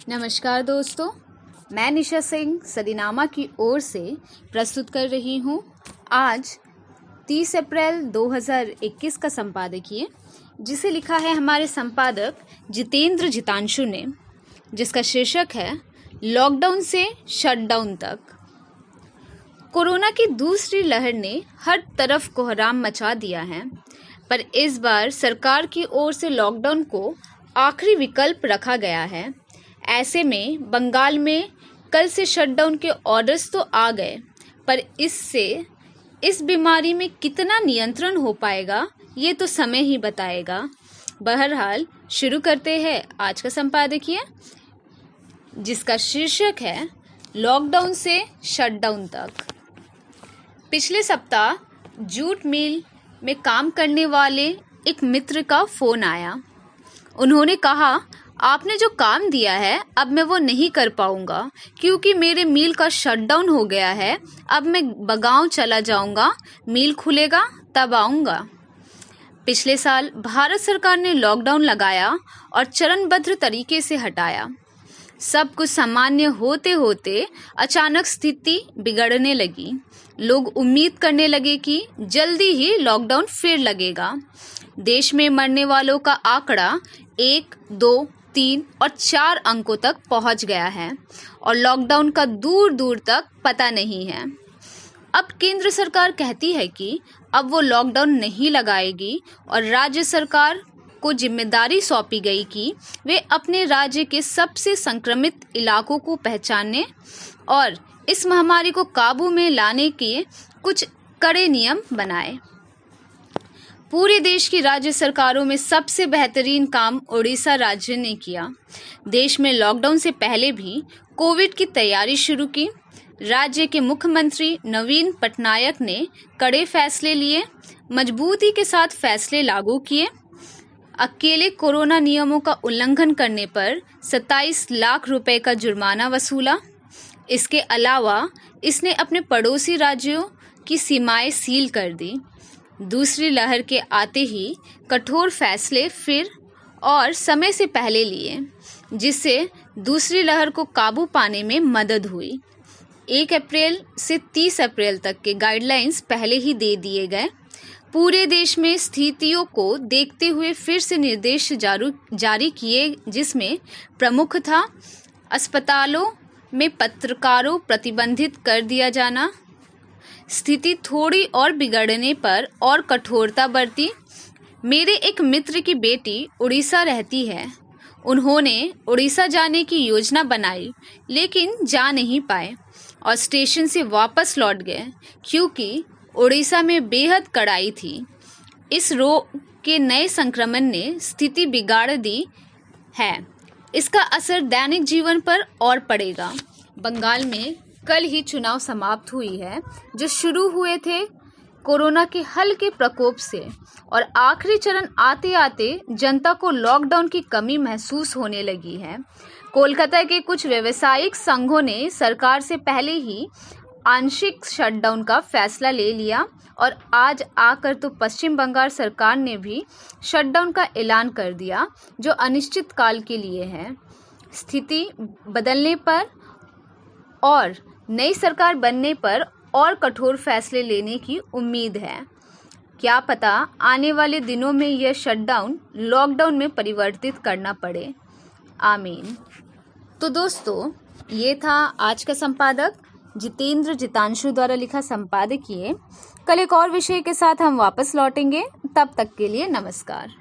नमस्कार दोस्तों, मैं निशा सिंह सदीनामा की ओर से प्रस्तुत कर रही हूँ आज 30 अप्रैल 2021 का संपादकीय, जिसे लिखा है हमारे संपादक जितेंद्र जितांशु ने, जिसका शीर्षक है लॉकडाउन से शटडाउन तक। कोरोना की दूसरी लहर ने हर तरफ कोहराम मचा दिया है, पर इस बार सरकार की ओर से लॉकडाउन को आखिरी विकल्प रखा गया है। ऐसे में बंगाल में कल से शटडाउन के ऑर्डर्स तो आ गए, पर इससे इस बीमारी में कितना नियंत्रण हो पाएगा ये तो समय ही बताएगा। बहरहाल शुरू करते हैं आज का संपादकीय, जिसका शीर्षक है लॉकडाउन से शटडाउन तक। पिछले सप्ताह जूट मिल में काम करने वाले एक मित्र का फोन आया। उन्होंने कहा, आपने जो काम दिया है अब मैं वो नहीं कर पाऊंगा क्योंकि मेरे मिल का शटडाउन हो गया है। अब मैं बगांव चला जाऊंगा, मिल खुलेगा तब आऊंगा। पिछले साल भारत सरकार ने लॉकडाउन लगाया और चरणबद्ध तरीके से हटाया। सब कुछ सामान्य होते होते अचानक स्थिति बिगड़ने लगी। लोग उम्मीद करने लगे कि जल्दी ही लॉकडाउन फिर लगेगा। देश में मरने वालों का आंकड़ा 1, 2, 3 और 4 अंकों तक पहुंच गया है और लॉकडाउन का दूर दूर तक पता नहीं है। अब केंद्र सरकार कहती है कि अब वो लॉकडाउन नहीं लगाएगी और राज्य सरकार को जिम्मेदारी सौंपी गई कि वे अपने राज्य के सबसे संक्रमित इलाकों को पहचानने और इस महामारी को काबू में लाने के कुछ कड़े नियम बनाए। पूरे देश की राज्य सरकारों में सबसे बेहतरीन काम ओडिशा राज्य ने किया। देश में लॉकडाउन से पहले भी कोविड की तैयारी शुरू की। राज्य के मुख्यमंत्री नवीन पटनायक ने कड़े फैसले लिए, मजबूती के साथ फैसले लागू किए। अकेले कोरोना नियमों का उल्लंघन करने पर 27 लाख रुपए का जुर्माना वसूला। इसके अलावा इसने अपने पड़ोसी राज्यों की सीमाएं सील कर दी। दूसरी लहर के आते ही कठोर फैसले फिर और समय से पहले लिए, जिससे दूसरी लहर को काबू पाने में मदद हुई। 1 अप्रैल से 30 अप्रैल तक के गाइडलाइंस पहले ही दे दिए गए। पूरे देश में स्थितियों को देखते हुए फिर से निर्देश जारी किए, जिसमें प्रमुख था अस्पतालों में पत्रकारों प्रतिबंधित कर दिया जाना। स्थिति थोड़ी और बिगड़ने पर और कठोरता बरती। मेरे एक मित्र की बेटी उड़ीसा रहती है। उन्होंने उड़ीसा जाने की योजना बनाई, लेकिन जा नहीं पाए और स्टेशन से वापस लौट गए क्योंकि उड़ीसा में बेहद कड़ाई थी। इस रोग के नए संक्रमण ने स्थिति बिगाड़ दी है। इसका असर दैनिक जीवन पर और पड़ेगा। बंगाल में कल ही चुनाव समाप्त हुई है, जो शुरू हुए थे कोरोना के हल्के प्रकोप से, और आखिरी चरण आते आते जनता को लॉकडाउन की कमी महसूस होने लगी है। कोलकाता के कुछ व्यावसायिक संघों ने सरकार से पहले ही आंशिक शटडाउन का फैसला ले लिया और आज आकर तो पश्चिम बंगाल सरकार ने भी शटडाउन का ऐलान कर दिया, जो अनिश्चित काल के लिए है। स्थिति बदलने पर और नई सरकार बनने पर और कठोर फैसले लेने की उम्मीद है। क्या पता आने वाले दिनों में यह शटडाउन लॉकडाउन में परिवर्तित करना पड़े। आमीन। तो दोस्तों, ये था आज का संपादक जितेंद्र जितांशु द्वारा लिखा संपादकीय। कल एक और विषय के साथ हम वापस लौटेंगे। तब तक के लिए नमस्कार।